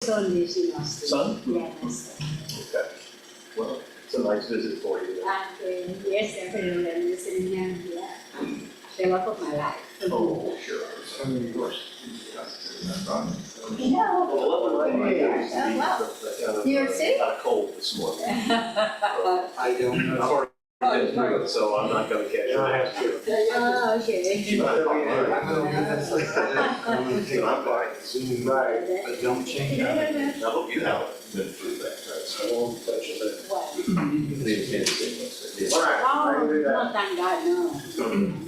son lives in Austin. Son? Yeah, my son. Okay. Well, it's a nice visit for you. Yes, definitely. I'm listening now. Yeah. The love of my life. Oh, sure. I mean, of course. Yeah. Well, Oh, wow. New York City? Got a cold this morning. I don't know. So I'm not gonna catch it. Oh, okay. Right, but don't change that. I hope you haven't been through that, right? So I won't touch it. What? All right. Oh, no, thank God, no.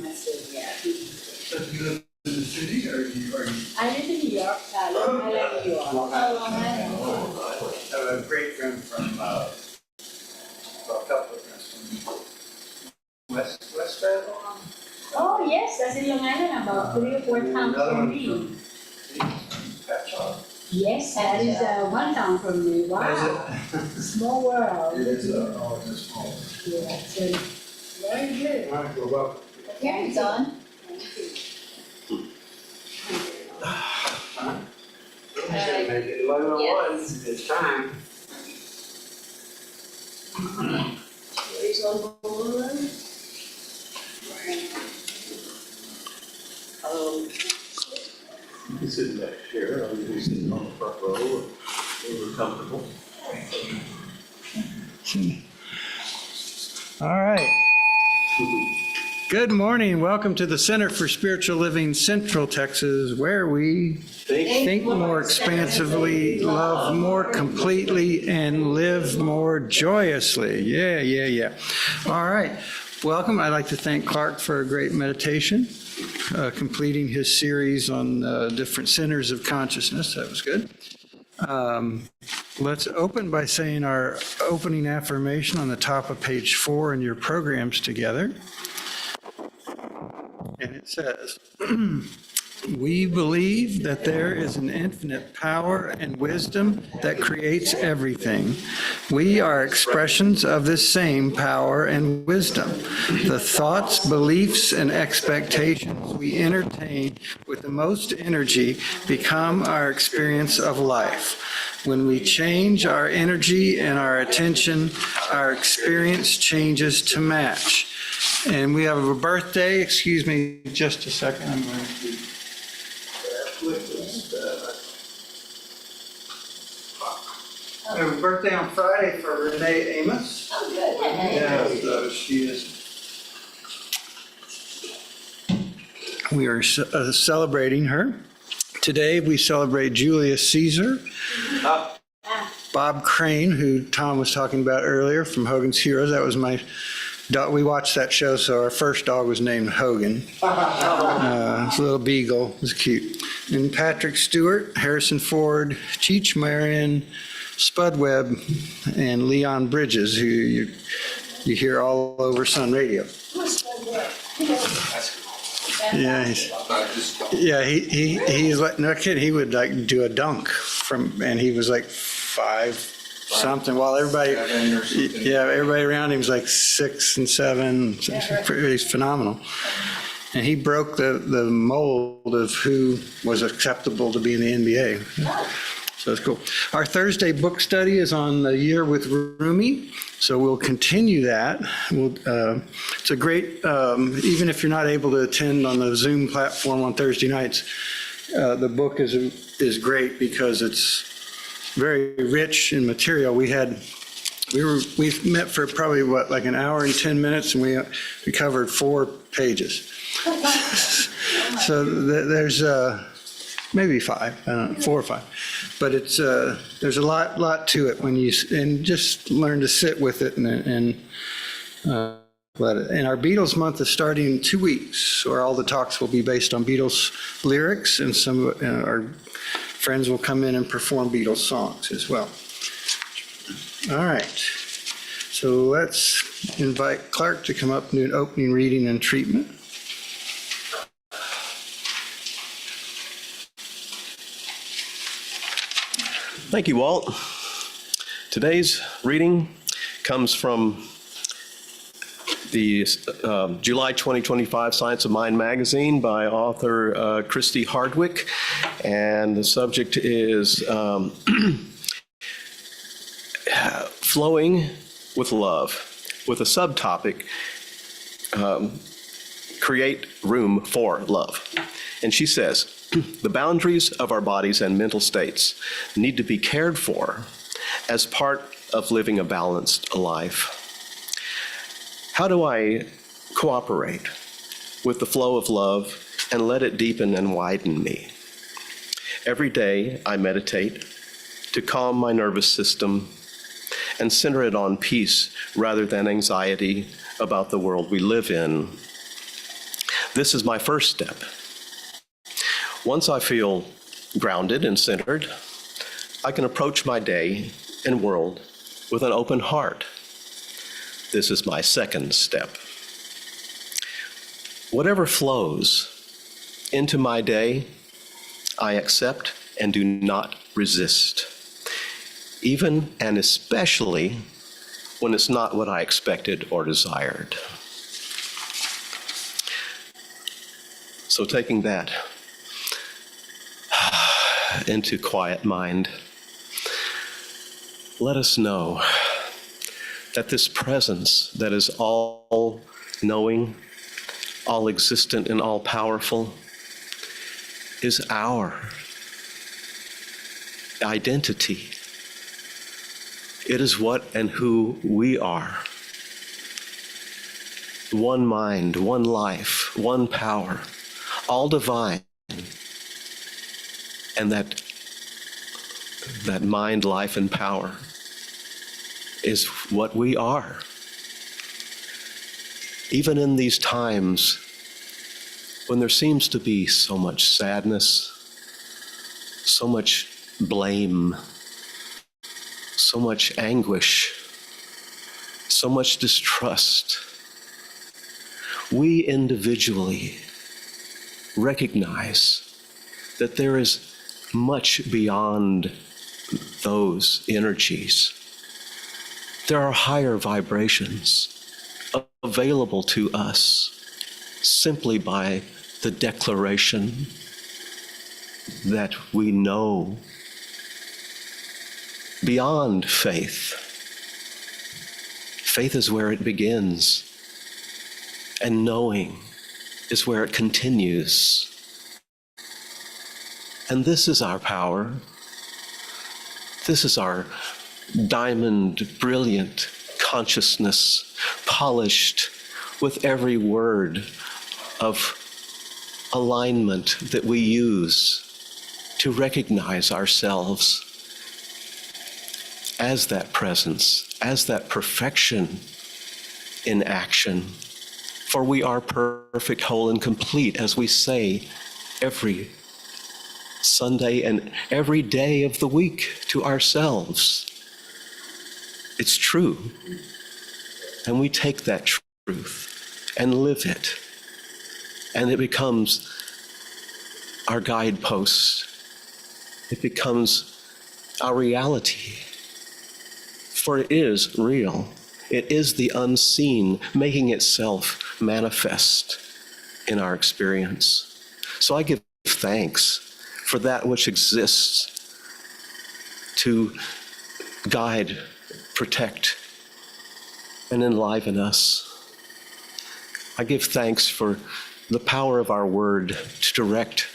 That's it, yeah. So you live in the city or you? I live in New York, Long Island, New York. Oh, Long Island. I have a great friend from, a couple of friends from West End. Oh, yes, that's in Long Island, about 3 or 4 towns from me. Yes, that is one town from me. Wow. Small world. It is, oh, it's a small. Yeah, so very good. All right, well, welcome. Carry on. We should make it 11:01, it's time. There's one more. You can sit back here, or you can sit on the front row, or we're comfortable. All right. Good morning. Welcome to the Center for Spiritual Living, Central Texas, where we think more expansively, love more completely, and live more joyously. Yeah. All right. Welcome. I'd like to thank Clark for a great meditation, completing his series on different centers of consciousness. That was good. Let's open by saying our opening affirmation on the top of page 4 in your programs together. And it says, we believe that there is an infinite power and wisdom that creates everything. We are expressions of this same power and wisdom. The thoughts, beliefs, and expectations we entertain with the most energy become our experience of life. When we change our energy and our attention, our experience changes to match. And we have a birthday. Excuse me just a second. I'm going to... I have a birthday on Friday for Renee Amos. Oh, good. Yeah, so she is. We are celebrating her. Today we celebrate Julius Caesar, Bob Crane, who Tom was talking about earlier from Hogan's Heroes. That was my dog. We watched that show, so our first dog was named Hogan. It's a little beagle. It was cute. And Patrick Stewart, Harrison Ford, Cheech Marion, Spud Webb, and Leon Bridges, who you hear all over Sun Radio. Yeah, he's like, no kid, he would like do a dunk and he was like 5 something, while everybody around him was like 6 and 7. He's phenomenal. And he broke the mold of who was acceptable to be in the NBA. So it's cool. Our Thursday book study is on the year with Rumi, so we'll continue that. It's a great, even if you're not able to attend on the Zoom platform on Thursday nights, the book is great because it's very rich in material. We met for probably like an hour and 10 minutes, and we covered 4 pages. So there's maybe 5, I don't know, 4 or 5. But it's there's a lot to it when you just learn to sit with it and let it. And our Beatles month is starting in 2 weeks, where all the talks will be based on Beatles lyrics, and some of our friends will come in and perform Beatles songs as well. All right. So let's invite Clark to come up and do an opening reading and treatment. Thank you, Walt. Today's reading comes from the July 2025 Science of Mind magazine by author Christy Hardwick. And the subject is flowing with love, with a subtopic, create room for love. And she says, the boundaries of our bodies and mental states need to be cared for as part of living a balanced life. How do I cooperate with the flow of love and let it deepen and widen me? Every day I meditate to calm my nervous system and center it on peace rather than anxiety about the world we live in. This is my first step. Once I feel grounded and centered, I can approach my day and world with an open heart. This is my second step. Whatever flows into my day, I accept and do not resist, even and especially when it's not what I expected or desired. So taking that into quiet mind, let us know that this presence that is all knowing, all existent, and all powerful is our identity. It is what and who we are. One mind, one life, one power, all divine. And that mind, life, and power is what we are. Even in these times when there seems to be so much sadness, so much blame, so much anguish, so much distrust, we individually recognize that there is much beyond those energies. There are higher vibrations available to us simply by the declaration that we know beyond faith. Faith is where it begins, and knowing is where it continues. And this is our power. This is our diamond, brilliant consciousness, polished with every word of alignment that we use to recognize ourselves as that presence, as that perfection in action. For we are perfect, whole, and complete, as we say every Sunday and every day of the week to ourselves. It's true. And we take that truth and live it. And it becomes our guidepost. It becomes our reality. For it is real. It is the unseen making itself manifest in our experience. So I give thanks for that which exists to guide, protect, and enliven us. I give thanks for the power of our word to direct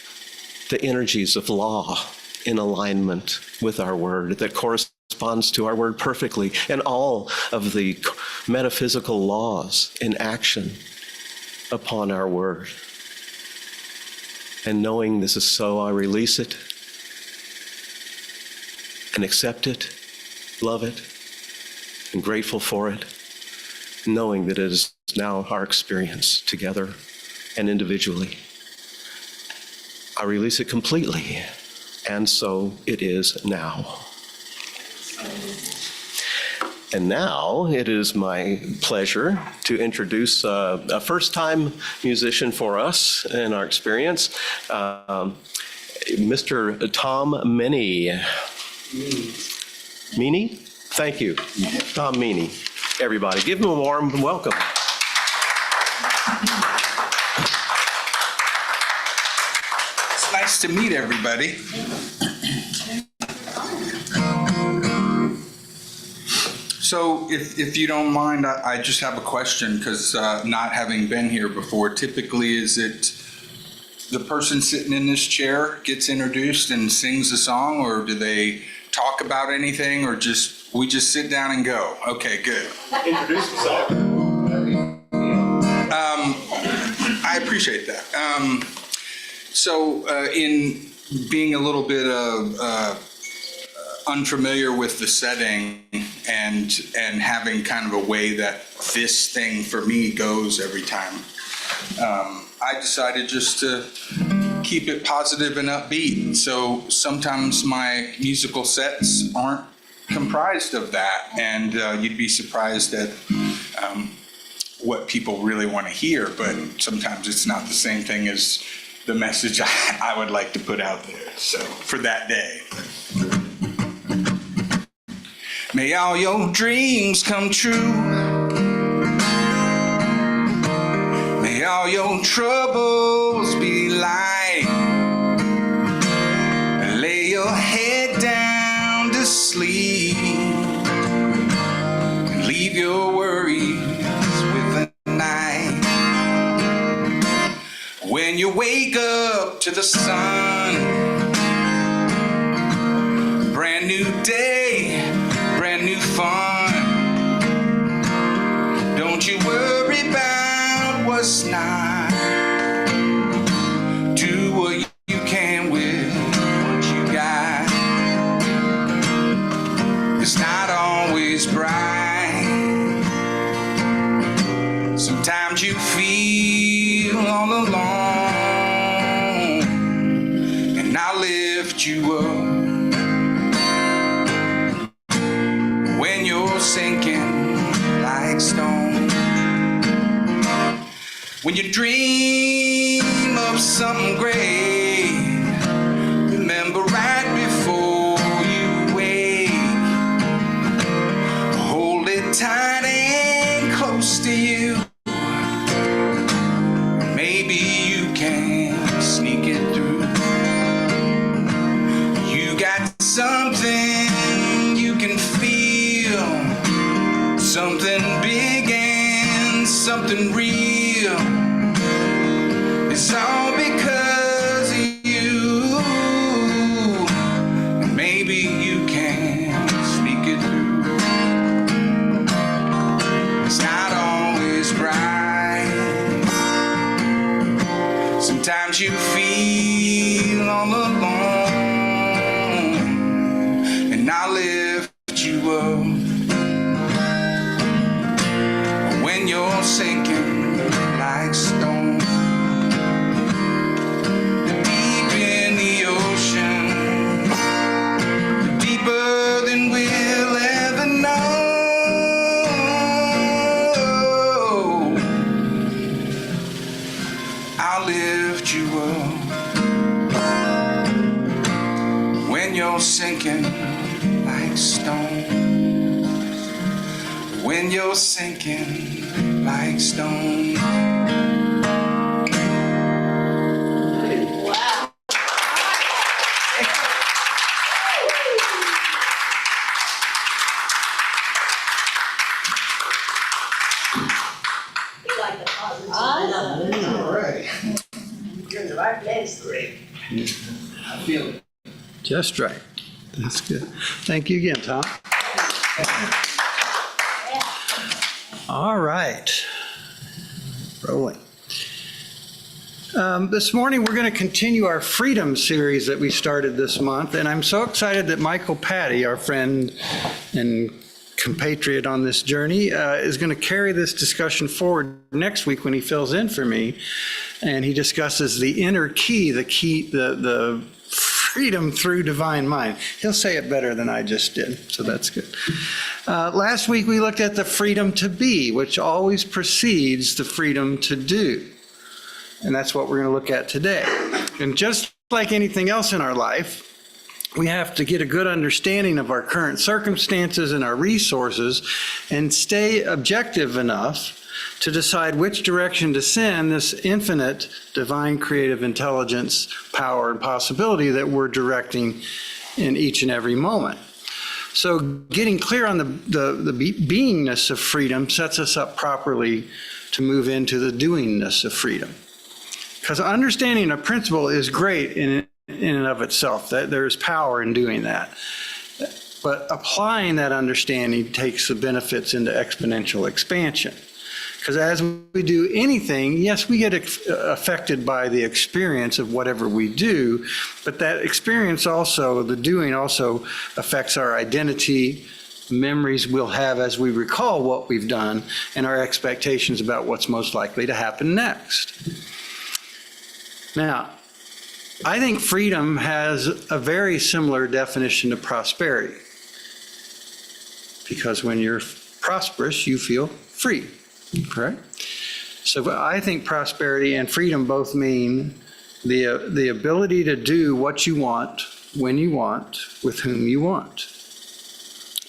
the energies of law in alignment with our word that corresponds to our word perfectly, and all of the metaphysical laws in action upon our word. And knowing this is so, I release it and accept it, love it, and grateful for it, knowing that it is now our experience together and individually. I release it completely, and so it is now. And now it is my pleasure to introduce a first-time musician for us in our experience, Mr. Tom Meany. Meany? Thank you. Tom Meany. Everybody, give him a warm welcome. Nice to meet everybody. So if you don't mind, I just have a question, because not having been here before, typically is it the person sitting in this chair gets introduced and sings a song, or do they talk about anything, or we just sit down and go? Okay, good. Introduce yourself. I appreciate that. So in being a little bit of unfamiliar with the setting and having kind of a way that this thing for me goes every time, I decided just to keep it positive and upbeat. So sometimes my musical sets aren't comprised of that, and you'd be surprised at what people really want to hear, but sometimes it's not the same thing as the message I would like to put out there. So for that day. May all your dreams come true. May all your troubles be light. Lay your head down to sleep and leave your worries with the night. When you wake up to the sun, brand new day, brand new fun. Don't you worry about what's not. Do what you can with what you got. It's not always bright. Sometimes you feel all alone, and I'll lift you up when you're sinking like stone. When you dream of something great, remember right before you wake, hold it tight and close to you. Maybe you can sneak it through. You got something you can feel, something big and something real. It's all because of you. And maybe you can sneak it through. It's not always bright. Sometimes you feel all alone, and I'll lift you up when you're sinking like stone. Deep in the ocean, deeper than we'll ever know. I'll lift you up when you're sinking like stone. When you're sinking like stone. Wow. You like the positive. Awesome. All right. You're in the right place. Great. I feel it. Just right. That's good. Thank you again, Tom. All right. Rolling. This morning, we're going to continue our Freedom series that we started this month, and I'm so excited that Michael Patty, our friend and compatriot on this journey, is going to carry this discussion forward next week when he fills in for me, and he discusses the inner key, the freedom through divine mind. He'll say it better than I just did, so that's good. Last week we looked at the freedom to be, which always precedes the freedom to do. And that's what we're going to look at today. And just like anything else in our life, we have to get a good understanding of our current circumstances and our resources and stay objective enough to decide which direction to send this infinite divine creative intelligence, power, and possibility that we're directing in each and every moment. So getting clear on the beingness of freedom sets us up properly to move into the doingness of freedom. Because understanding a principle is great in and of itself, that there's power in doing that. But applying that understanding takes the benefits into exponential expansion. Because as we do anything, yes, we get affected by the experience of whatever we do, but that experience also, the doing also affects our identity, memories we'll have as we recall what we've done, and our expectations about what's most likely to happen next. Now, I think freedom has a very similar definition to prosperity. Because when you're prosperous, you feel free, correct? So I think prosperity and freedom both mean the ability to do what you want, when you want, with whom you want.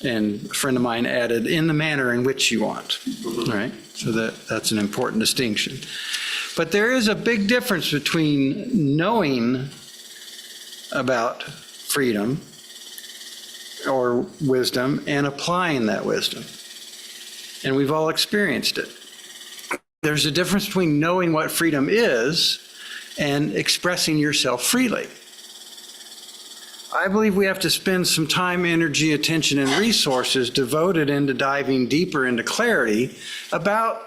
And a friend of mine added, in the manner in which you want, right? So that's an important distinction. But there is a big difference between knowing about freedom or wisdom and applying that wisdom. And we've all experienced it. There's a difference between knowing what freedom is and expressing yourself freely. I believe we have to spend some time, energy, attention, and resources devoted into diving deeper into clarity about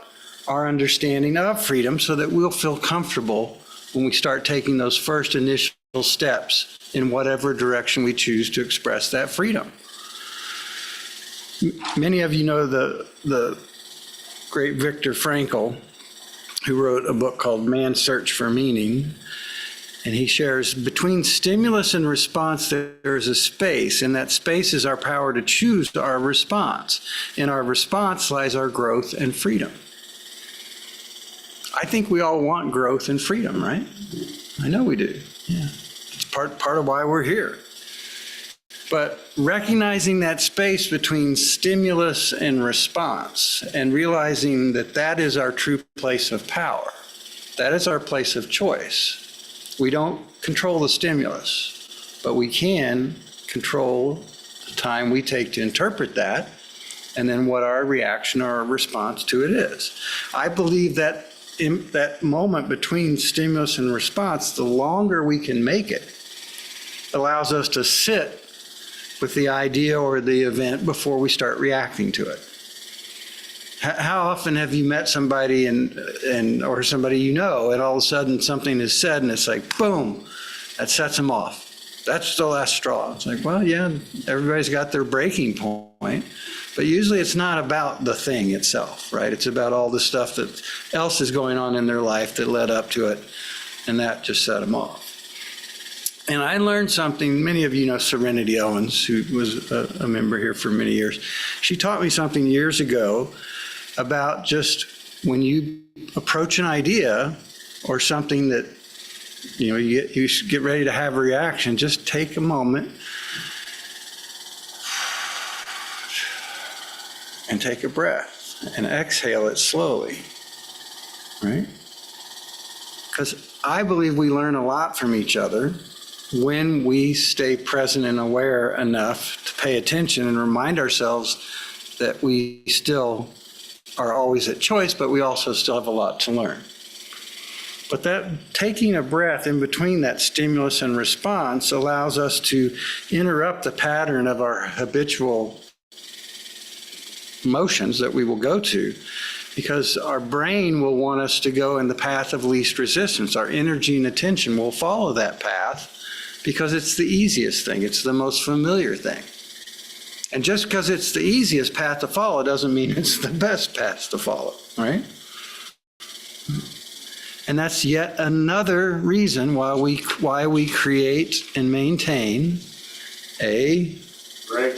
our understanding of freedom so that we'll feel comfortable when we start taking those first initial steps in whatever direction we choose to express that freedom. Many of you know the great Viktor Frankl, who wrote a book called Man's Search for Meaning. And he shares, between stimulus and response, there is a space, and that space is our power to choose our response. In our response lies our growth and freedom. I think we all want growth and freedom, right? I know we do. Yeah. It's part of why we're here. But recognizing that space between stimulus and response and realizing that that is our true place of power, that is our place of choice. We don't control the stimulus, but we can control the time we take to interpret that and then what our reaction or our response to it is. I believe that in that moment between stimulus and response, the longer we can make it, allows us to sit with the idea or the event before we start reacting to it. How often have you met somebody or somebody you know, and all of a sudden something is said and it's like, boom, that sets them off. That's the last straw. It's like, well, yeah, everybody's got their breaking point, but usually it's not about the thing itself, right? It's about all the stuff that else is going on in their life that led up to it, and that just set them off. And I learned something, many of you know Serenity Owens, who was a member here for many years. She taught me something years ago about just when you approach an idea or something that, you get ready to have a reaction, just take a moment and take a breath and exhale it slowly, right? Because I believe we learn a lot from each other when we stay present and aware enough to pay attention and remind ourselves that we still are always at choice, but we also still have a lot to learn. But that taking a breath in between that stimulus and response allows us to interrupt the pattern of our habitual motions that we will go to, because our brain will want us to go in the path of least resistance. Our energy and attention will follow that path because it's the easiest thing. It's the most familiar thing. And just because it's the easiest path to follow doesn't mean it's the best path to follow, right? And that's yet another reason why we create and maintain a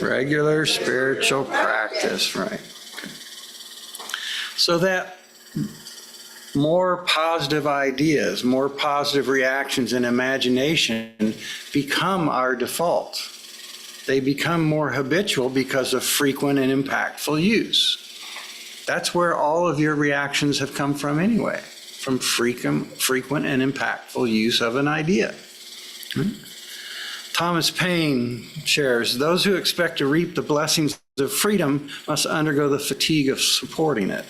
regular spiritual practice, right? Okay. So that more positive ideas, more positive reactions and imagination become our default. They become more habitual because of frequent and impactful use. That's where all of your reactions have come from anyway, from frequent and impactful use of an idea. Right? Thomas Paine shares, those who expect to reap the blessings of freedom must undergo the fatigue of supporting it.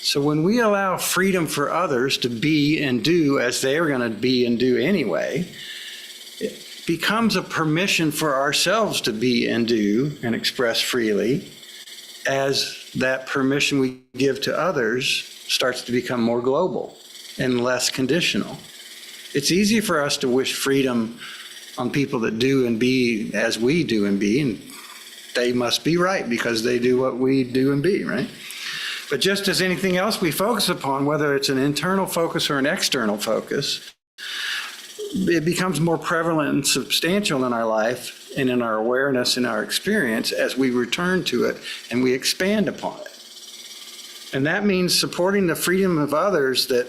So when we allow freedom for others to be and do as they're going to be and do anyway, it becomes a permission for ourselves to be and do and express freely, as that permission we give to others starts to become more global and less conditional. It's easy for us to wish freedom on people that do and be as we do and be, and they must be right because they do what we do and be, right? But just as anything else we focus upon, whether it's an internal focus or an external focus, it becomes more prevalent and substantial in our life and in our awareness and our experience as we return to it and we expand upon it. And that means supporting the freedom of others that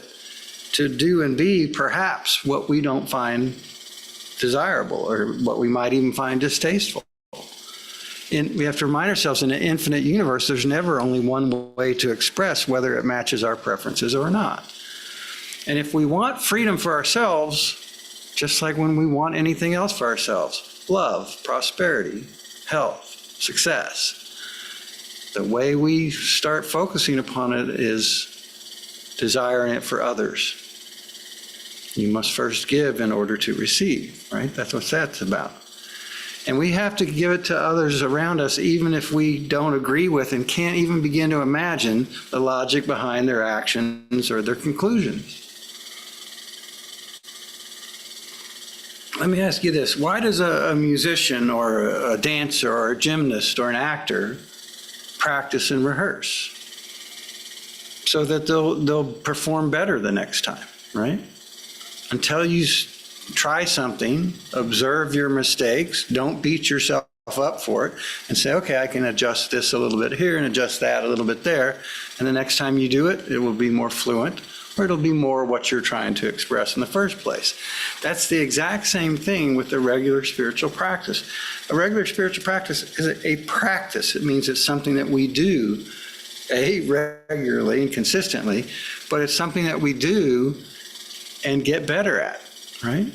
to do and be perhaps what we don't find desirable or what we might even find distasteful. And we have to remind ourselves in an infinite universe, there's never only one way to express whether it matches our preferences or not. And if we want freedom for ourselves, just like when we want anything else for ourselves, love, prosperity, health, success, the way we start focusing upon it is desiring it for others. You must first give in order to receive, right? That's what that's about. And we have to give it to others around us, even if we don't agree with and can't even begin to imagine the logic behind their actions or their conclusions. Let me ask you this. Why does a musician or a dancer or a gymnast or an actor practice and rehearse? So that they'll perform better the next time, right? Until you try something, observe your mistakes, don't beat yourself up for it, and say, okay, I can adjust this a little bit here and adjust that a little bit there. And the next time you do it, it will be more fluent, or it'll be more what you're trying to express in the first place. That's the exact same thing with the regular spiritual practice. A regular spiritual practice is a practice. It means it's something that we do, regularly and consistently, but it's something that we do and get better at, right?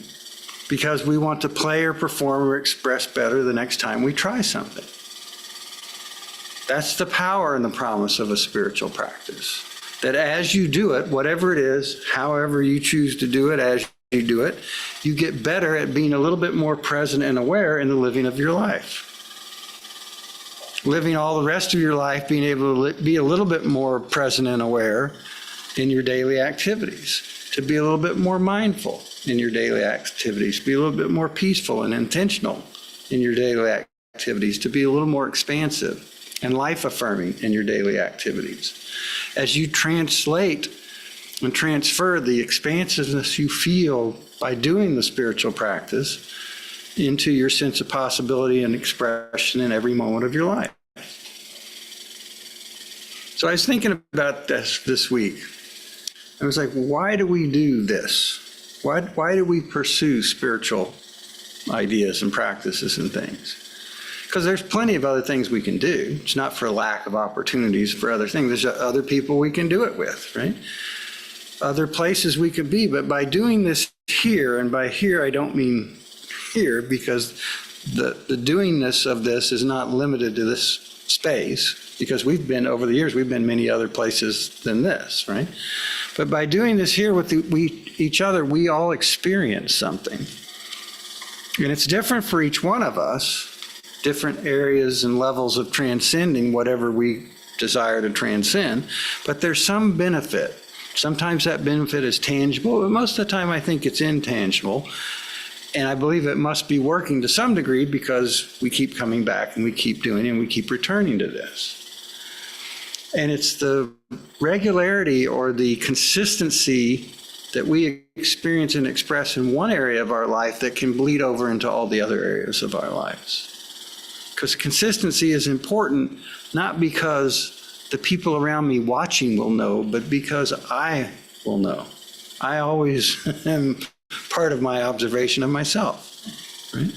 Because we want to play or perform or express better the next time we try something. That's the power and the promise of a spiritual practice. That as you do it, whatever it is, however you choose to do it, as you do it, you get better at being a little bit more present and aware in the living of your life. Living all the rest of your life, being able to be a little bit more present and aware in your daily activities, to be a little bit more mindful in your daily activities, be a little bit more peaceful and intentional in your daily activities, to be a little more expansive and life-affirming in your daily activities. As you translate and transfer the expansiveness you feel by doing the spiritual practice into your sense of possibility and expression in every moment of your life. So I was thinking about this week. I was like, why do we do this? Why do we pursue spiritual ideas and practices and things? Because there's plenty of other things we can do. It's not for lack of opportunities for other things. There's other people we can do it with, right? Other places we could be. But by doing this here, and by here I don't mean here, because the doingness of this is not limited to this space, because we've been, over the years, we've been many other places than this, right? But by doing this here with each other, we all experience something. And it's different for each one of us, different areas and levels of transcending whatever we desire to transcend, but there's some benefit. Sometimes that benefit is tangible, but most of the time I think it's intangible. And I believe it must be working to some degree because we keep coming back and we keep doing it and we keep returning to this. And it's the regularity or the consistency that we experience and express in one area of our life that can bleed over into all the other areas of our lives. Because consistency is important, not because the people around me watching will know, but because I will know. I always am part of my observation of myself, right?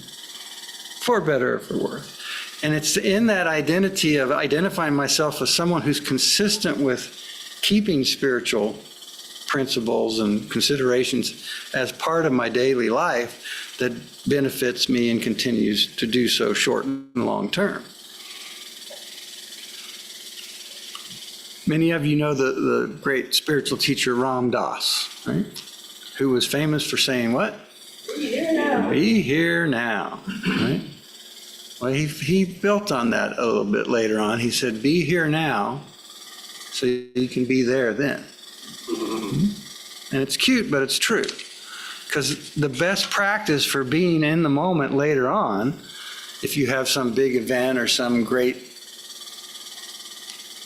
For better or for worse. And it's in that identity of identifying myself as someone who's consistent with keeping spiritual principles and considerations as part of my daily life that benefits me and continues to do so short and long term. Many of you know the great spiritual teacher Ram Dass, right? Who was famous for saying what? Be here now. Be here now, right? Well, he built on that a little bit later on. He said, be here now so you can be there then. And it's cute, but it's true. Because the best practice for being in the moment later on, if you have some big event or some great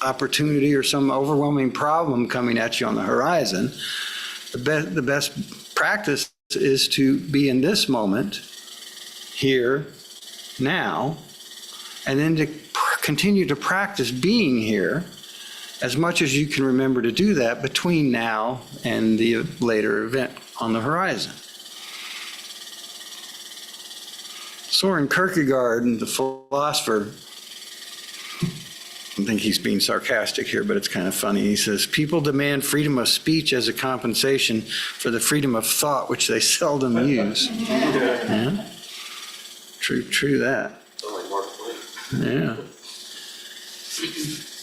opportunity or some overwhelming problem coming at you on the horizon, the best practice is to be in this moment, here, now, and then to continue to practice being here as much as you can remember to do that between now and the later event on the horizon. Soren Kierkegaard, the philosopher, I think he's being sarcastic here, but it's kind of funny. He says, people demand freedom of speech as a compensation for the freedom of thought, which they seldom use. Yeah? True that. Only Mark Twain. Yeah.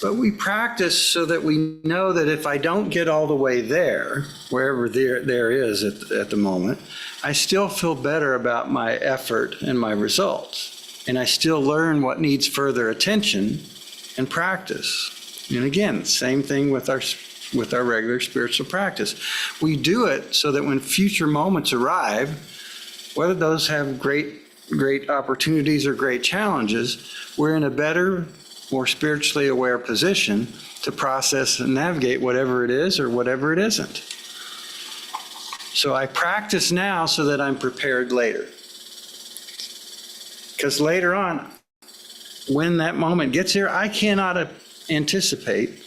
But we practice so that we know that if I don't get all the way there, wherever there is at the moment, I still feel better about my effort and my results. And I still learn what needs further attention and practice. And again, same thing with our regular spiritual practice. We do it so that when future moments arrive, whether those have great opportunities or great challenges, we're in a better, more spiritually aware position to process and navigate whatever it is or whatever it isn't. So I practice now so that I'm prepared later. Because later on, when that moment gets here, I cannot anticipate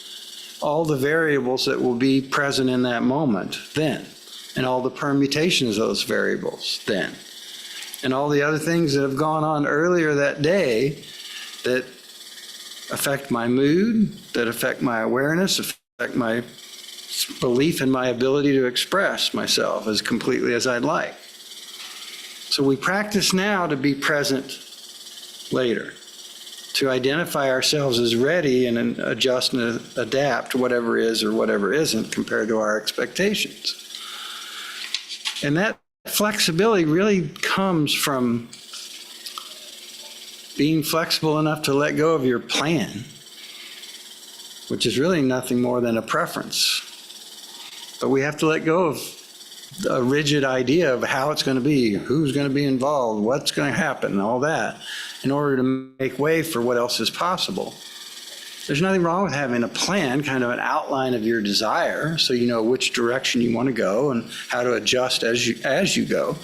all the variables that will be present in that moment then, and all the permutations of those variables then, and all the other things that have gone on earlier that day that affect my mood, that affect my awareness, affect my belief in my ability to express myself as completely as I'd like. So we practice now to be present later, to identify ourselves as ready and adjust and adapt to whatever is or whatever isn't compared to our expectations. And that flexibility really comes from being flexible enough to let go of your plan, which is really nothing more than a preference. But we have to let go of a rigid idea of how it's going to be, who's going to be involved, what's going to happen, and all that, in order to make way for what else is possible. There's nothing wrong with having a plan, kind of an outline of your desire, so you know which direction you want to go and how to adjust as you go.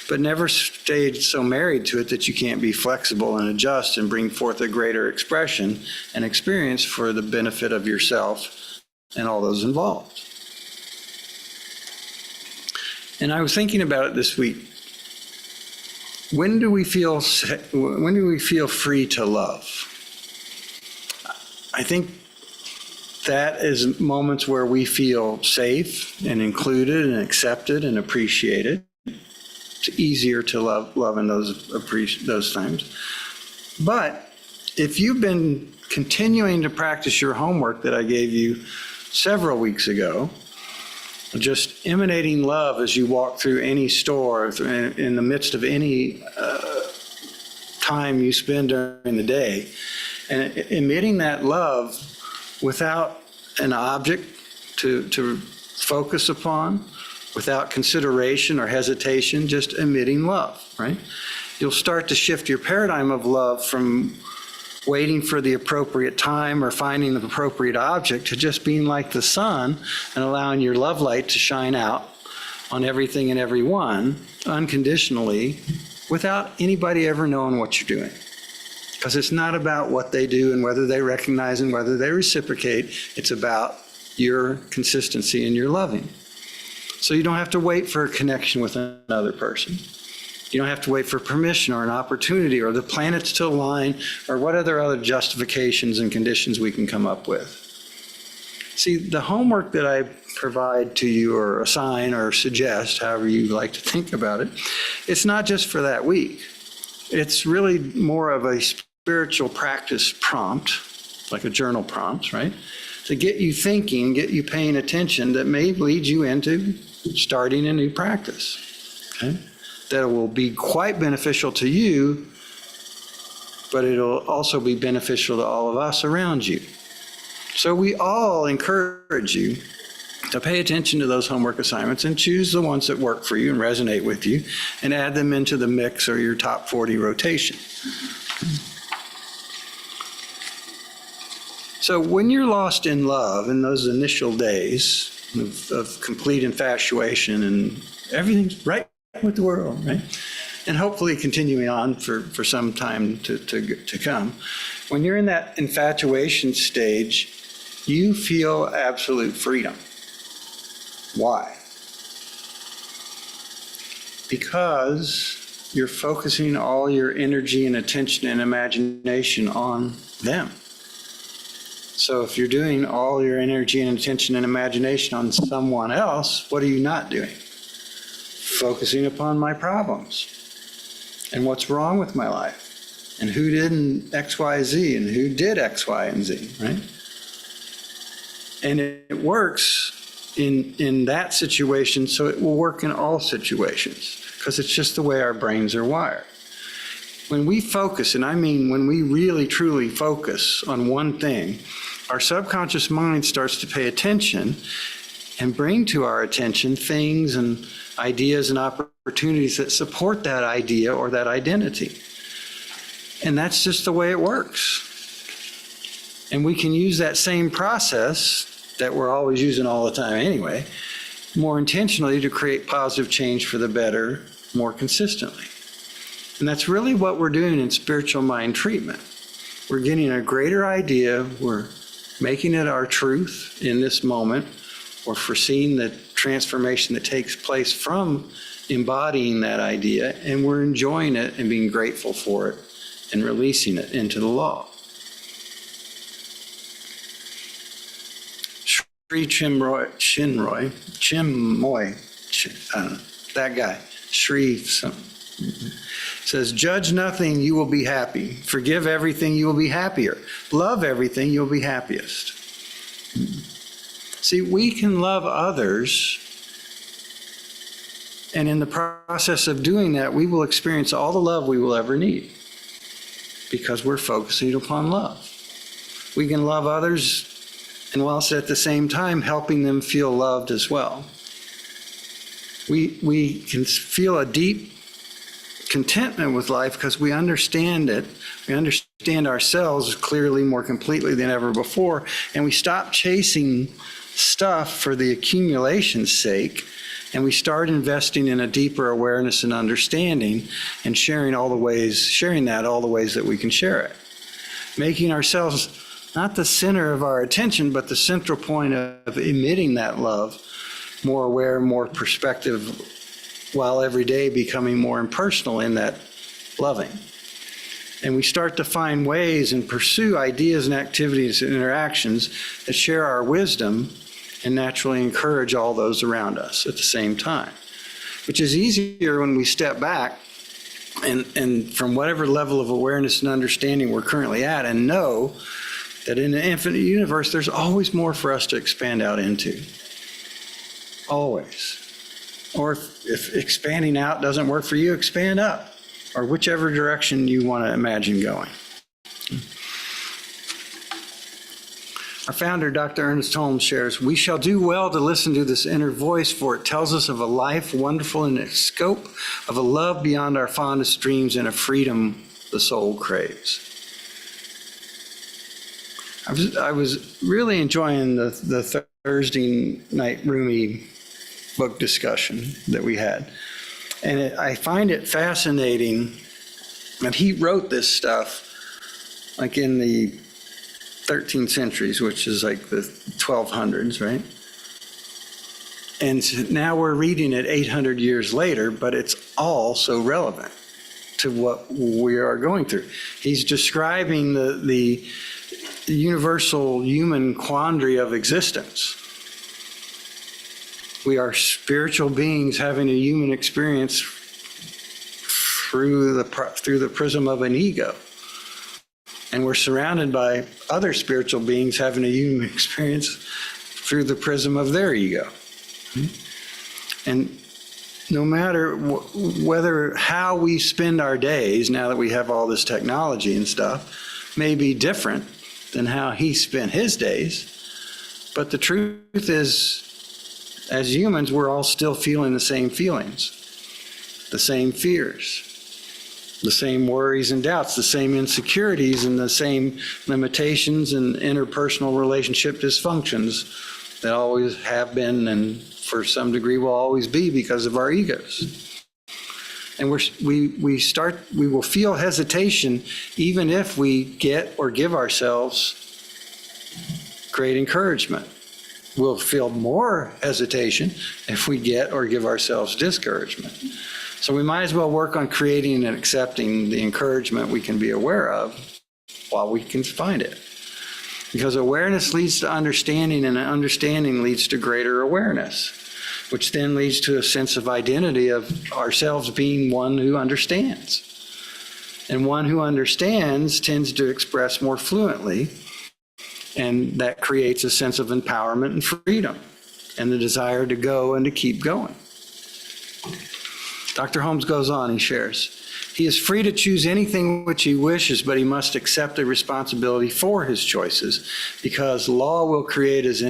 But never stay so married to it that you can't be flexible and adjust and bring forth a greater expression and experience for the benefit of yourself and all those involved. And I was thinking about it this week. When do we feel free to love? I think that is moments where we feel safe and included and accepted and appreciated. It's easier to love in those times. But if you've been continuing to practice your homework that I gave you several weeks ago, just emanating love as you walk through any store, in the midst of any time you spend during the day, and emitting that love without an object to focus upon, without consideration or hesitation, just emitting love, right? You'll start to shift your paradigm of love from waiting for the appropriate time or finding the appropriate object to just being like the sun and allowing your love light to shine out on everything and everyone unconditionally without anybody ever knowing what you're doing. Because it's not about what they do and whether they recognize and whether they reciprocate. It's about your consistency and your loving. So you don't have to wait for a connection with another person. You don't have to wait for permission or an opportunity or the planets to align or what other justifications and conditions we can come up with. See, the homework that I provide to you or assign or suggest, however you like to think about it, it's not just for that week. It's really more of a spiritual practice prompt, like a journal prompt, right? To get you thinking, get you paying attention that may lead you into starting a new practice, okay? That will be quite beneficial to you, but it'll also be beneficial to all of us around you. So we all encourage you to pay attention to those homework assignments and choose the ones that work for you and resonate with you and add them into the mix or your top 40 rotation. So when you're lost in love in those initial days of complete infatuation and everything's right with the world, right? And hopefully continuing on for some time to come. When you're in that infatuation stage, you feel absolute freedom. Why? Because you're focusing all your energy and attention and imagination on them. So if you're doing all your energy and attention and imagination on someone else, what are you not doing? Focusing upon my problems and what's wrong with my life and who did X, Y, Z and who did X, Y, and Z, right? And it works in that situation, so it will work in all situations because it's just the way our brains are wired. When we focus, and I mean when we really truly focus on one thing, our subconscious mind starts to pay attention and bring to our attention things and ideas and opportunities that support that idea or that identity. And that's just the way it works. And we can use that same process that we're always using all the time anyway, more intentionally to create positive change for the better more consistently. And that's really what we're doing in spiritual mind treatment. We're getting a greater idea, we're making it our truth in this moment, or foreseeing the transformation that takes place from embodying that idea, and we're enjoying it and being grateful for it and releasing it into the law. Sri Chinmoy, I don't know, that guy, Sri says, judge nothing, you will be happy. Forgive everything, you will be happier. Love everything, you'll be happiest. See, we can love others, and in the process of doing that, we will experience all the love we will ever need because we're focusing upon love. We can love others and whilst at the same time helping them feel loved as well. We can feel a deep contentment with life because we understand it. We understand ourselves clearly, more completely than ever before, and we stop chasing stuff for the accumulation's sake, and we start investing in a deeper awareness and understanding and sharing all the ways that we can share it. Making ourselves not the center of our attention, but the central point of emitting that love, more aware, more perspective, while every day becoming more impersonal in that loving. And we start to find ways and pursue ideas and activities and interactions that share our wisdom and naturally encourage all those around us at the same time, which is easier when we step back and from whatever level of awareness and understanding we're currently at and know that in the infinite universe, there's always more for us to expand out into. Always. Or if expanding out doesn't work for you, expand up, or whichever direction you want to imagine going. Our founder, Dr. Ernest Holmes, shares, we shall do well to listen to this inner voice, for it tells us of a life wonderful in its scope, of a love beyond our fondest dreams, and a freedom the soul craves. I was really enjoying the Thursday night Rumi book discussion that we had. And I find it fascinating that he wrote this stuff like in the 13th centuries, which is like the 1200s, right? And now we're reading it 800 years later, but it's all so relevant to what we are going through. He's describing the universal human quandary of existence. We are spiritual beings having a human experience through the prism of an ego. And we're surrounded by other spiritual beings having a human experience through the prism of their ego. And no matter how we spend our days, now that we have all this technology and stuff, may be different than how he spent his days. But the truth is, as humans, we're all still feeling the same feelings, the same fears, the same worries and doubts, the same insecurities, and the same limitations and interpersonal relationship dysfunctions that always have been and for some degree will always be because of our egos. And we will feel hesitation even if we get or give ourselves great encouragement. We'll feel more hesitation if we get or give ourselves discouragement. So we might as well work on creating and accepting the encouragement we can be aware of while we can find it. Because awareness leads to understanding, and understanding leads to greater awareness, which then leads to a sense of identity of ourselves being one who understands. And one who understands tends to express more fluently, and that creates a sense of empowerment and freedom and the desire to go and to keep going. Dr. Holmes goes on, he shares, he is free to choose anything which he wishes, but he must accept the responsibility for his choices, because law will create his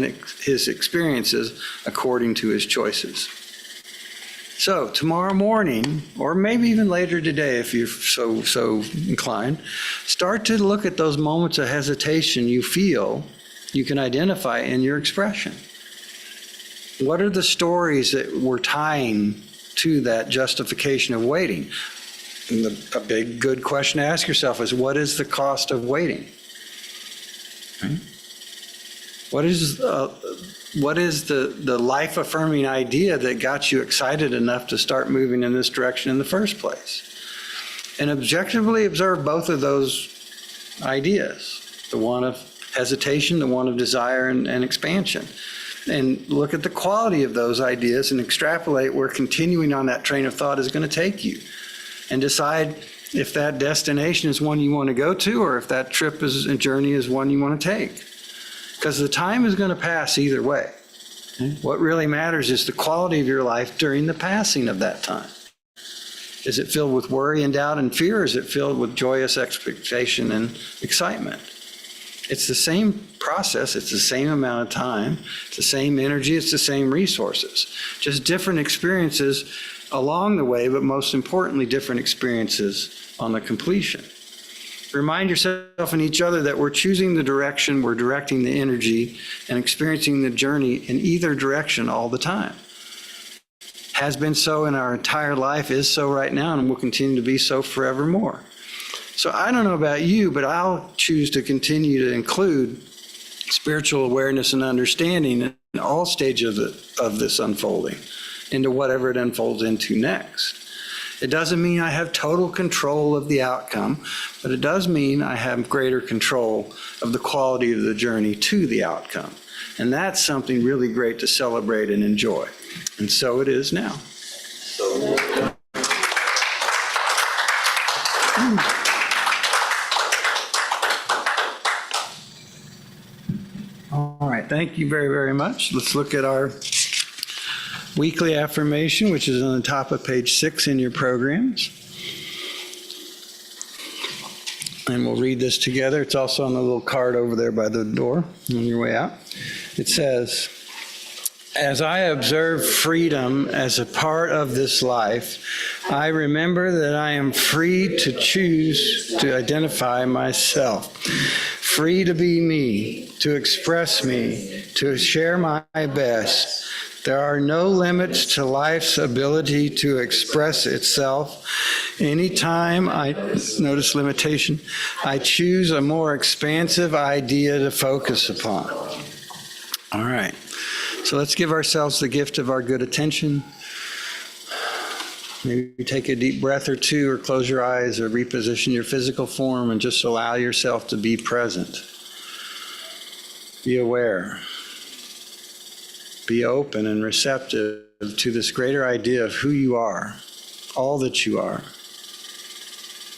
experiences according to his choices. So tomorrow morning, or maybe even later today if you're so inclined, start to look at those moments of hesitation you feel you can identify in your expression. What are the stories that we're tying to that justification of waiting? And a big good question to ask yourself is, what is the cost of waiting? Right? What is the life-affirming idea that got you excited enough to start moving in this direction in the first place? And objectively observe both of those ideas, the one of hesitation, the one of desire and expansion. And look at the quality of those ideas and extrapolate where continuing on that train of thought is going to take you. And decide if that destination is one you want to go to, or if that trip is a journey is one you want to take. Because the time is going to pass either way. What really matters is the quality of your life during the passing of that time. Is it filled with worry and doubt and fear, or is it filled with joyous expectation and excitement? It's the same process, it's the same amount of time, it's the same energy, it's the same resources. Just different experiences along the way, but most importantly, different experiences on the completion. Remind yourself and each other that we're choosing the direction, we're directing the energy, and experiencing the journey in either direction all the time. Has been so in our entire life, is so right now, and will continue to be so forevermore. So I don't know about you, but I'll choose to continue to include spiritual awareness and understanding in all stages of this unfolding, into whatever it unfolds into next. It doesn't mean I have total control of the outcome, but it does mean I have greater control of the quality of the journey to the outcome. And that's something really great to celebrate and enjoy. And so it is now. All right, thank you very, very much. Let's look at our weekly affirmation, which is on the top of page 6 in your programs. And we'll read this together. It's also on the little card over there by the door on your way out. It says, as I observe freedom as a part of this life, I remember that I am free to choose to identify myself, free to be me, to express me, to share my best. There are no limits to life's ability to express itself. Anytime notice limitation, I choose a more expansive idea to focus upon. All right. So let's give ourselves the gift of our good attention. Maybe take a deep breath or two, or close your eyes, or reposition your physical form and just allow yourself to be present. Be aware. Be open and receptive to this greater idea of who you are, all that you are,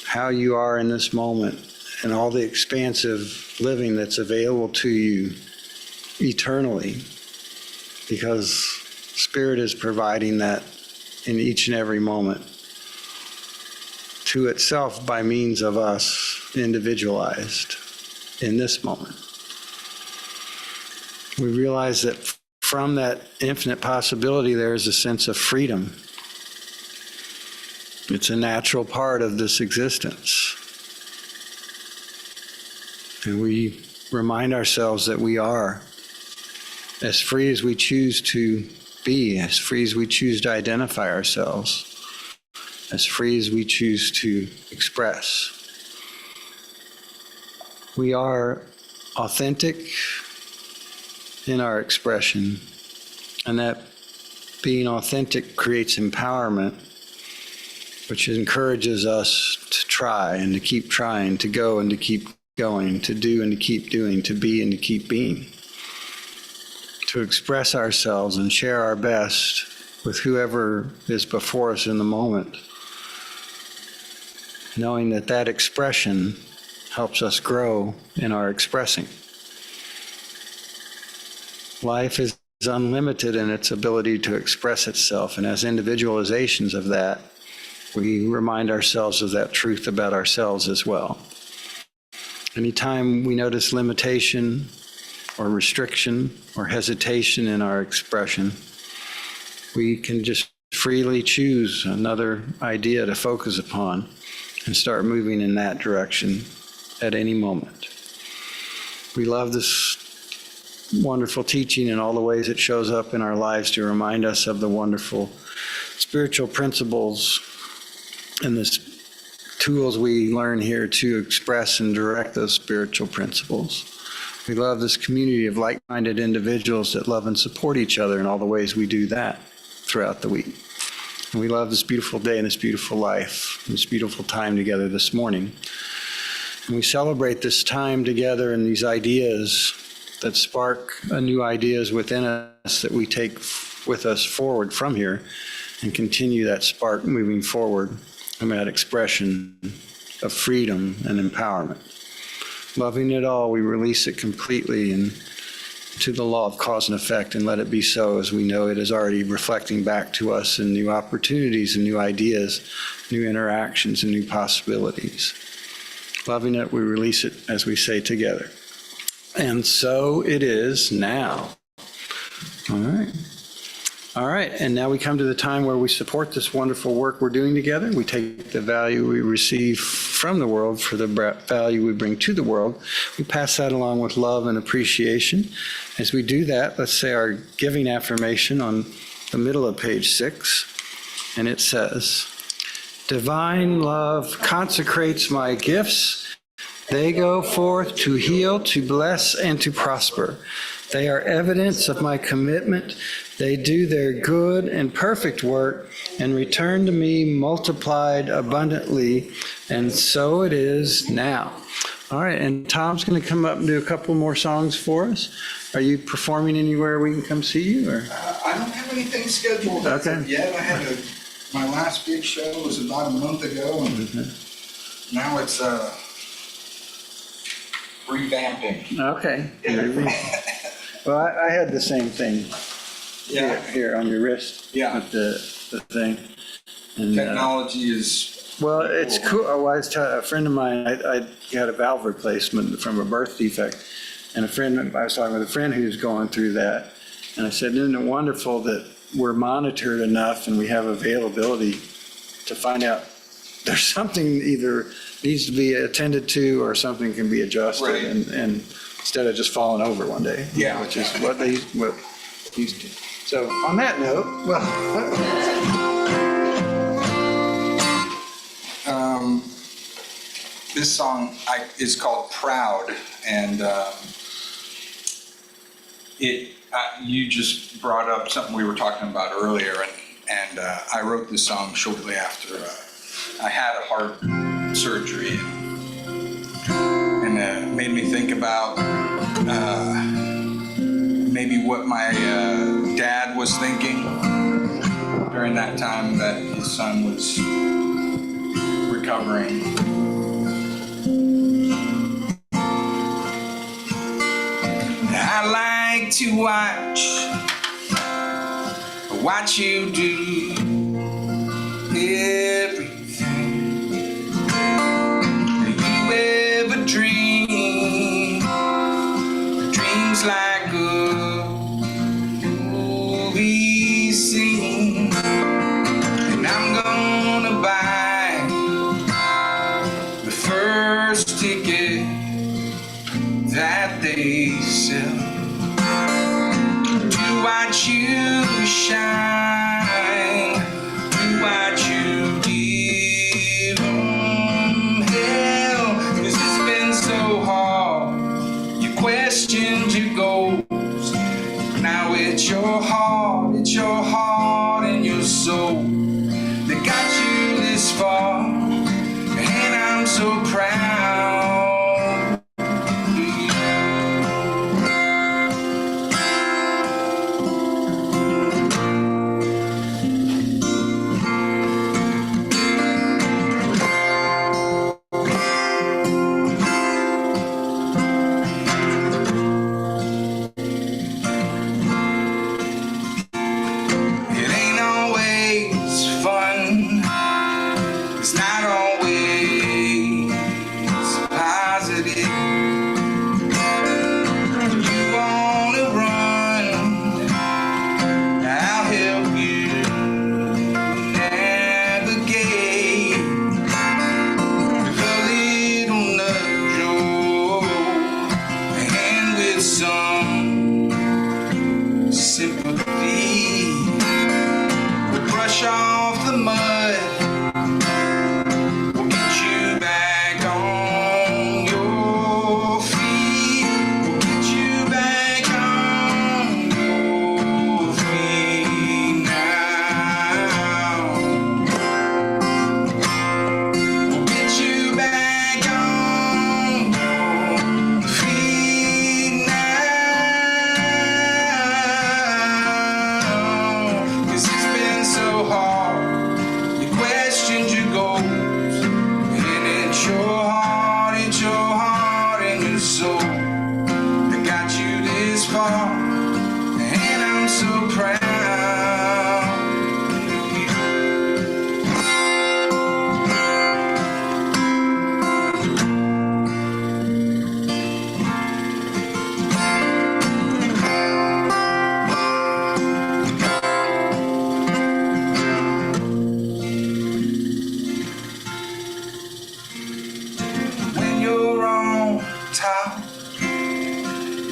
how you are in this moment, and all the expansive living that's available to you eternally, because Spirit is providing that in each and every moment to itself by means of us, individualized in this moment. We realize that from that infinite possibility, there is a sense of freedom. It's a natural part of this existence. And we remind ourselves that we are as free as we choose to be, as free as we choose to identify ourselves, as free as we choose to express. We are authentic in our expression, and that being authentic creates empowerment, which encourages us to try and to keep trying, to go and to keep going, to do and to keep doing, to be and to keep being, to express ourselves and share our best with whoever is before us in the moment, knowing that that expression helps us grow in our expressing. Life is unlimited in its ability to express itself, and as individualizations of that, we remind ourselves of that truth about ourselves as well. Anytime we notice limitation or restriction or hesitation in our expression, we can just freely choose another idea to focus upon and start moving in that direction at any moment. We love this wonderful teaching and all the ways it shows up in our lives to remind us of the wonderful spiritual principles and the tools we learn here to express and direct those spiritual principles. We love this community of like-minded individuals that love and support each other in all the ways we do that throughout the week. And we love this beautiful day and this beautiful life, this beautiful time together this morning. And we celebrate this time together and these ideas that spark new ideas within us that we take with us forward from here and continue that spark moving forward from that expression of freedom and empowerment. Loving it all, we release it completely and to the law of cause and effect and let it be so, as we know it is already reflecting back to us in new opportunities and new ideas, new interactions and new possibilities. Loving it, we release it, as we say together. And so it is now. All right. All right, and now we come to the time where we support this wonderful work we're doing together. We take the value we receive from the world for the value we bring to the world. We pass that along with love and appreciation. As we do that, let's say our giving affirmation on the middle of page 6, and it says, "Divine love consecrates my gifts. They go forth to heal, to bless, and to prosper. They are evidence of my commitment. They do their good and perfect work and return to me multiplied abundantly. And so it is now." All right, and Tom's going to come up and do a couple more songs for us. Are you performing anywhere we can come see you? Or? I don't have anything scheduled yet. I had my last big show was about a month ago, and now it's revamping. Okay. Well, I had the same thing here on your wrist with the thing. And, technology is... Well, it's cool. I was telling a friend of mine, I had a valve replacement from a birth defect, and I was talking with a friend who's going through that, and I said, isn't it wonderful that we're monitored enough and we have availability to find out there's something either needs to be attended to or something can be adjusted, right. and instead of just falling over one day, which is what used to. So on that note, this song is called "Proud," and You just brought up something we were talking about earlier, and I wrote this song shortly after I had a heart surgery, and it made me think about maybe what my dad was thinking during that time that his son was recovering. I like to watch you do everything you ever dream. Dreams like a movie scene, and I'm gonna buy the first ticket that they sell to watch you shine, to watch you give them hell. 'Cause it's been so hard, you questioned your goals. Now it's your heart and your soul that got you this far, and I'm so proud.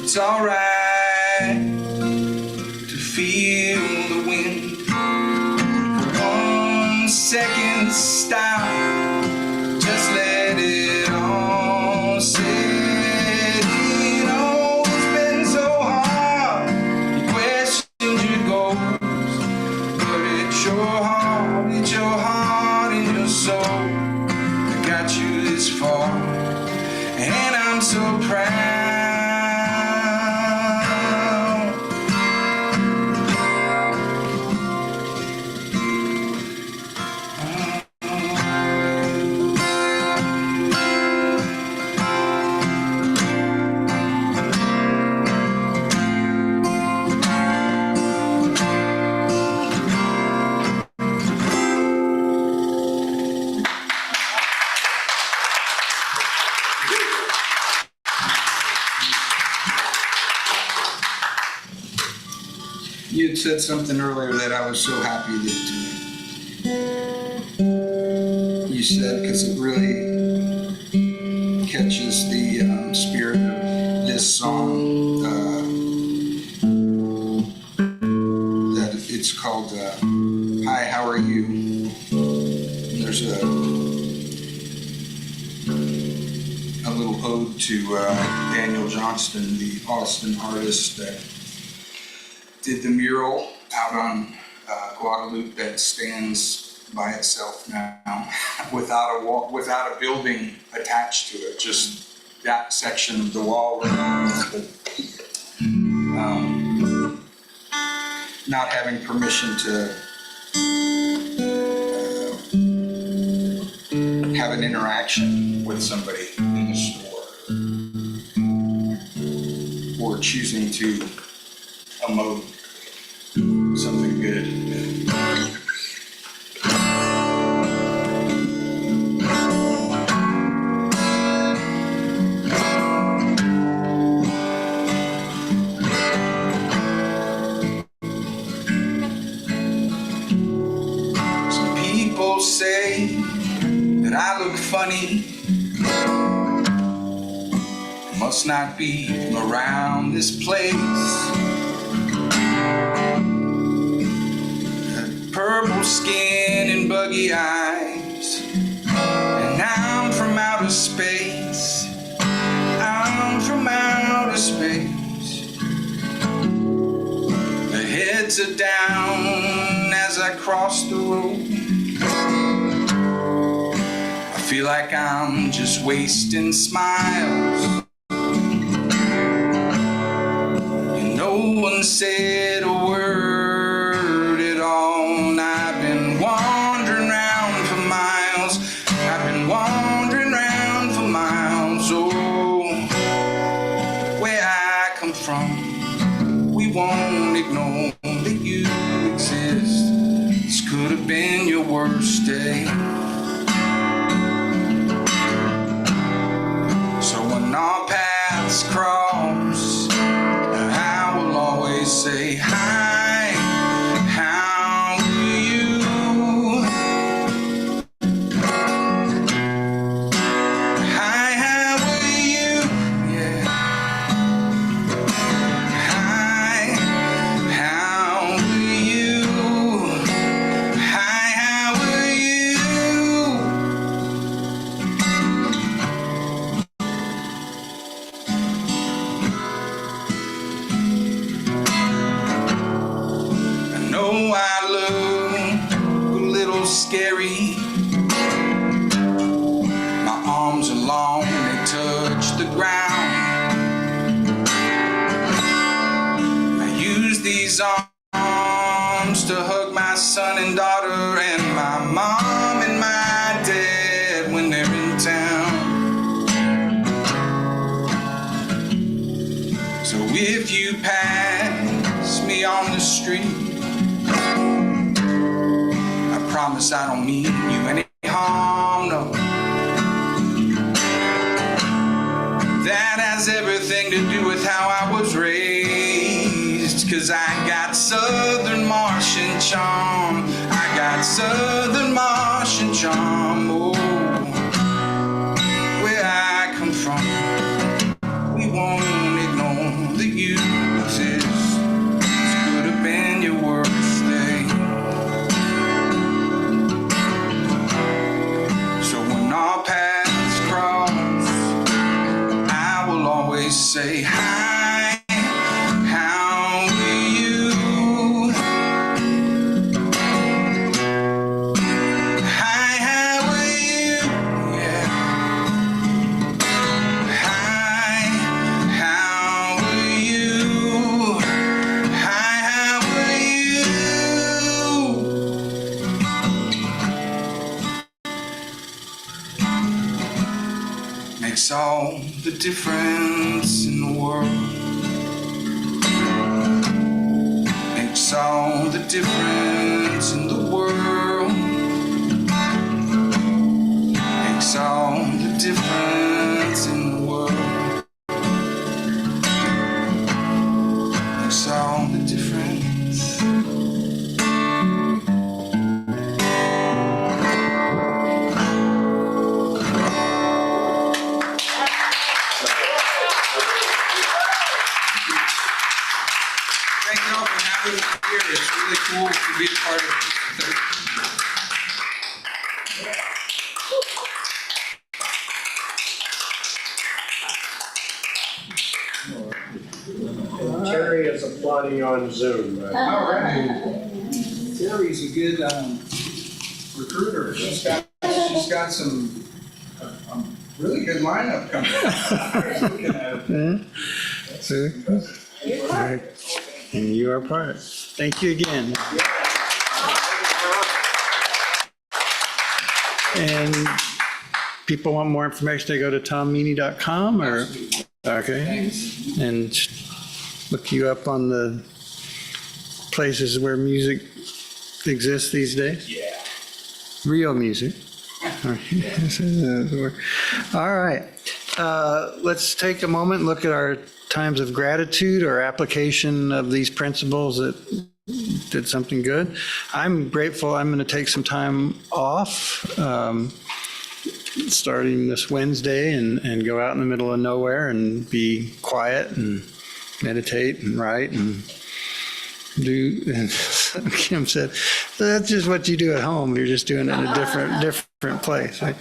It's alright to feel the wind. For 1 second stop, just let it all set in. Oh, it's been so hard, you questioned your goals, but it's your heart and your soul that got you this far, and I'm so proud. You had said something earlier that I was so happy that you said, because it really catches the spirit of this song. That it's called "Hi, How Are You?" And there's a little ode to Daniel Johnston, the Austin artist that did the mural out on Guadalupe that stands by itself now, without a wall, without a building attached to it, just that section of the wall. Not having permission to have an interaction with somebody in the store, or choosing to emote something good. Some people say that I look funny. Must not be from around this place. Purple skin and buggy eyes, and I'm from outer space. I'm from outer space. The heads are down as I cross the road. I feel like I'm just wasting smiles. And no one said a word at all. And I've been wandering round for miles. I've been wandering round for miles. Oh, where I come from, we won't ignore that you exist. This could have been your worst day. So when our paths cross, I will always say hi, how are you? Hi, how are you? Yeah. Hi, how are you? Hi, how are you? I know I look a little scary. My arms are long and they touch the ground. I use these arms to hug my son and daughter and my mom and my dad when they're in town. So if you pass me on the street, I promise I don't mean you any harm, no. That has everything to do with how I was raised. 'Cause I got Southern Martian charm. I got Southern Martian charm. Oh, where I come from, we won't ignore that you exist. This could have been your worst day. So when our paths cross, I will always say hi, how are you? Hi, how are you? Yeah. Hi, how are you? Hi, how are you? Makes all the difference in the world. Makes all the difference in the world. Makes all the difference in the world. Makes all the difference. Thank you all for having me here. It's really cool to be a part of it. Terry, as a Plotting on Zoom, right? All right. Terry's a good recruiter. She's got some really good lineup coming. I was looking at it. All right. And you are part of it. Thank you again. And people want more information, they go to tommeany.com or, okay, and look you up on the places where music exists these days? Yeah. Real music. All right. Let's take a moment and look at our times of gratitude or application of these principles that did something good. I'm grateful. I'm going to take some time off starting this Wednesday and go out in the middle of nowhere and be quiet and meditate and write and do. And Kim said, that's just what you do at home. You're just doing it in a different place. Right?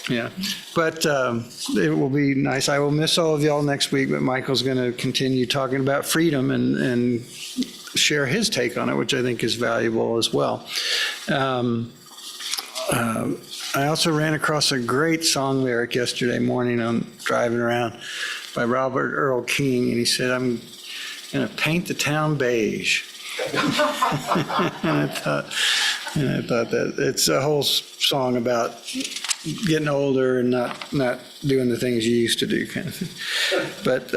Yeah, but it will be nice. I will miss all of y'all next week, but Michael's going to continue talking about freedom and share his take on it, which I think is valuable as well. I also ran across a great song lyric yesterday morning on driving around by Robert Earl King, and he said, I'm going to paint the town beige. And I thought that it's a whole song about getting older and not doing the things you used to do, kind of thing. But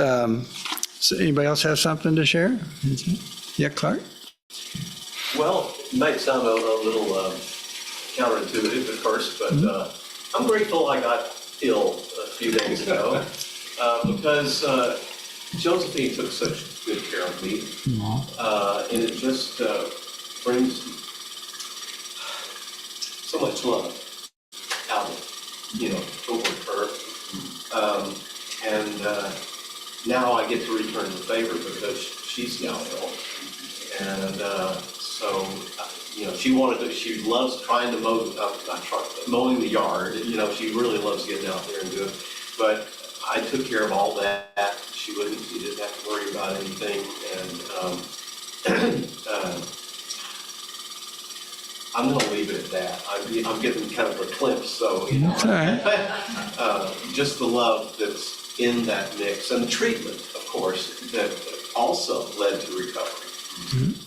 so anybody else have something to share? Yeah, Clark? Well, it might sound a little counterintuitive at first, but I'm grateful I got ill a few days ago because Josephine took such good care of me, and it just brings so much love out toward her. And now I get to return the favor because she's now ill. And so, she loves trying to mowing the yard. She really loves getting out there and doing it. But I took care of all that. She didn't have to worry about anything. And I'm going to leave it at that. I'm getting kind of a glimpse, so, That's all right. just the love that's in that mix and the treatment, of course, that also led to recovery.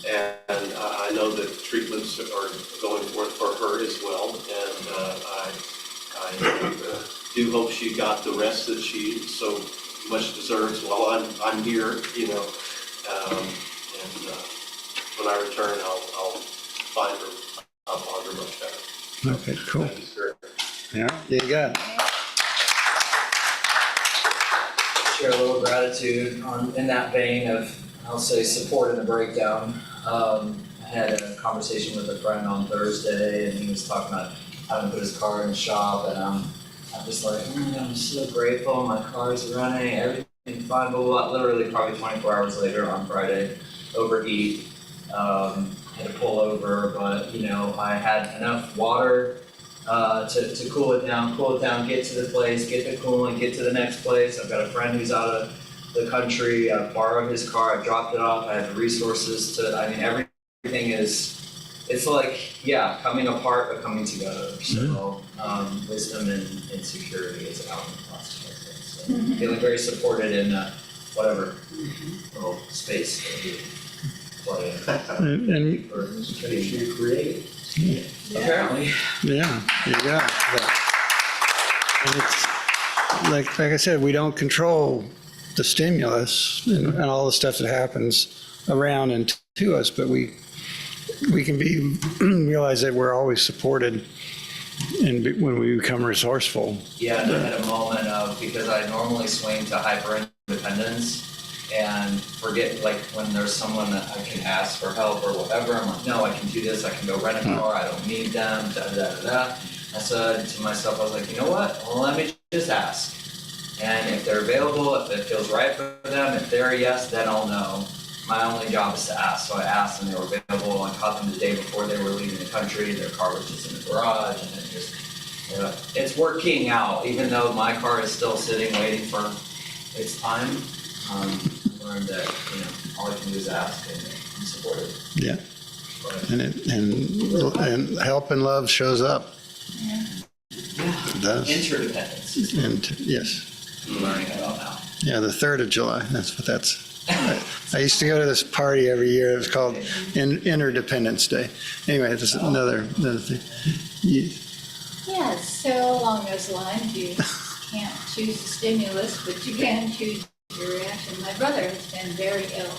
And I know that treatments are going forth for her as well, and I do hope she got the rest that she so much deserves while I'm here, and when I return, I'll find her. I'll find her much better. Okay, cool. Thank you, sir. Yeah, you got it. Share a little gratitude in that vein of, I'll say, support in the breakdown. I had a conversation with a friend on Thursday, and he was talking about having to put his car in the shop, and I'm just like, I'm so grateful. My car's running, everything's fine. But literally, probably 24 hours later on Friday, overheat. Had to pull over, but I had enough water to cool it down, get to the place, get the coolant, get to the next place. I've got a friend who's out of the country. I borrowed his car, I dropped it off. I had the resources everything it's like, coming apart but coming together. So wisdom and security is out in the process. So feeling very supported in whatever little space that we play in. And Or You create. apparently. yeah, you got it. And it's like I said, we don't control the stimulus and all the stuff that happens around and to us, but we can realize that we're always supported when we become resourceful. Yeah, and I had a moment of, because I normally swing to hyper independence and forget, like when there's someone that I can ask for help or whatever, I'm like, no, I can do this, I can go rent a car, I don't need them, I said to myself, I was like, you know what, well, let me just ask. And if they're available, if it feels right for them, if they're a yes, then I'll know. My only job is to ask. So I asked and they were available. I caught them the day before they were leaving the country. Their car was just in the garage, and it just, it's working out, even though my car is still sitting waiting for its time. learned that, all I can do is ask and support it. Yeah. And help and love shows up. It does. Interdependence is And yes. what I'm learning about now. Yeah, the 3rd of July. That's what that's. I used to go to this party every year. It was called Interdependence Day. Anyway, this is another thing. Yeah, so along those lines, you can't choose the stimulus, but you can choose your reaction. My brother has been very ill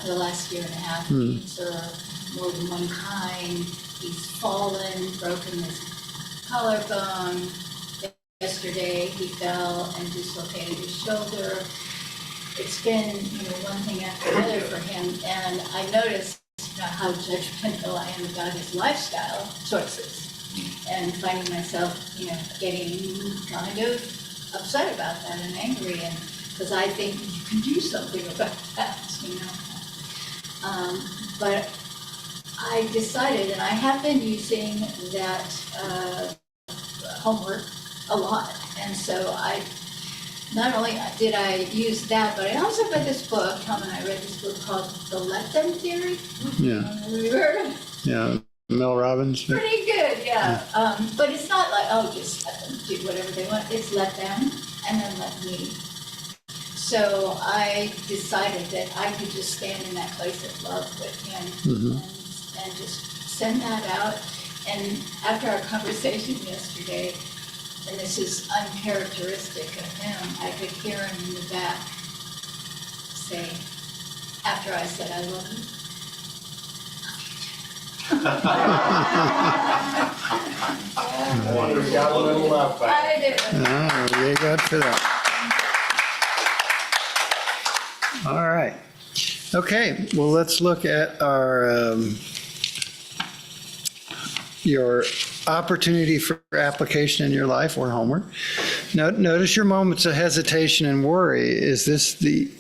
for the last year and a half. Cancer, more than one kind. He's fallen, broken his collarbone. Yesterday, he fell and dislocated his shoulder. It's been, one thing after another for him, and I noticed how judgmental I am about his lifestyle choices, and finding myself, getting kind of upset about that and angry, and because I think you can do something about that, But I decided, and I have been using that homework a lot, and so not only did I use that, but I also read this book. Tom and I read this book called The Let Them Theory. Yeah. Have you heard of it? Yeah. Mel Robbins. Pretty good, yeah. But it's not like, just let them do whatever they want. It's let them and then let me. So I decided that I could just stand in that place of love with him and just send that out. And after our conversation yesterday, and this is uncharacteristic of him, I could hear him in the back say, after I said, I love you. I wonder if you got a little love back. I did. Oh, you got for that. All right. Okay, well, let's look at our your opportunity for application in your life or homework. Notice your moments of hesitation and worry. Is this the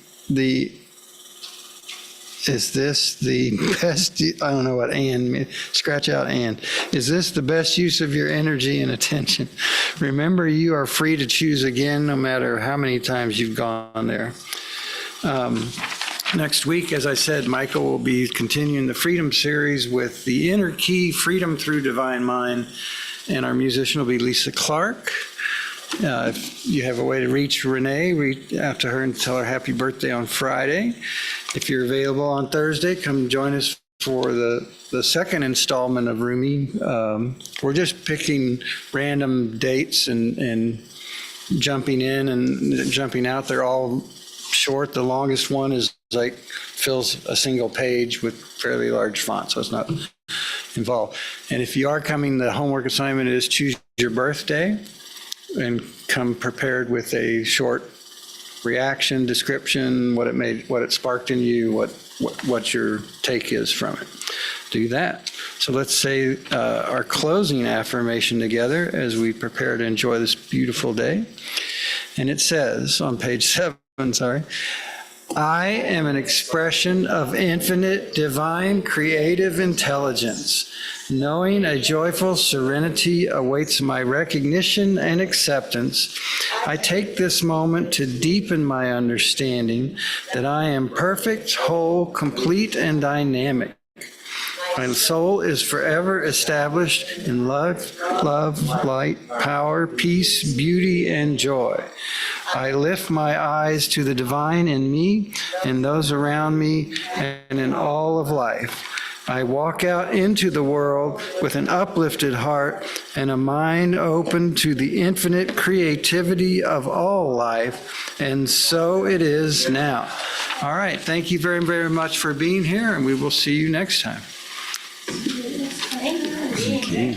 best, I don't know what and means, scratch out and. Is this the best use of your energy and attention? Remember, you are free to choose again, no matter how many times you've gone there. Next week, as I said, Michael will be continuing the Freedom series with the Inner Key, Freedom Through Divine Mind, and our musician will be Lisa Clark. If you have a way to reach Renee, reach out to her and tell her happy birthday on Friday. If you're available on Thursday, come join us for the second installment of Rumi. We're just picking random dates and jumping in and jumping out. They're all short. The longest one is fills a single page with fairly large font, so it's not involved. And if you are coming, the homework assignment is choose your birthday and come prepared with a short reaction, description, what it sparked in you, what your take is from it. Do that. So let's say our closing affirmation together as we prepare to enjoy this beautiful day. And it says on page 7, I am an expression of infinite, divine, creative intelligence. Knowing a joyful serenity awaits my recognition and acceptance, I take this moment to deepen my understanding that I am perfect, whole, complete, and dynamic. My soul is forever established in love, light, power, peace, beauty, and joy. I lift my eyes to the divine in me and those around me and in all of life. I walk out into the world with an uplifted heart and a mind open to the infinite creativity of all life, and so it is now. All right, thank you very, very much for being here, and we will see you next time. Thank you. Thank you.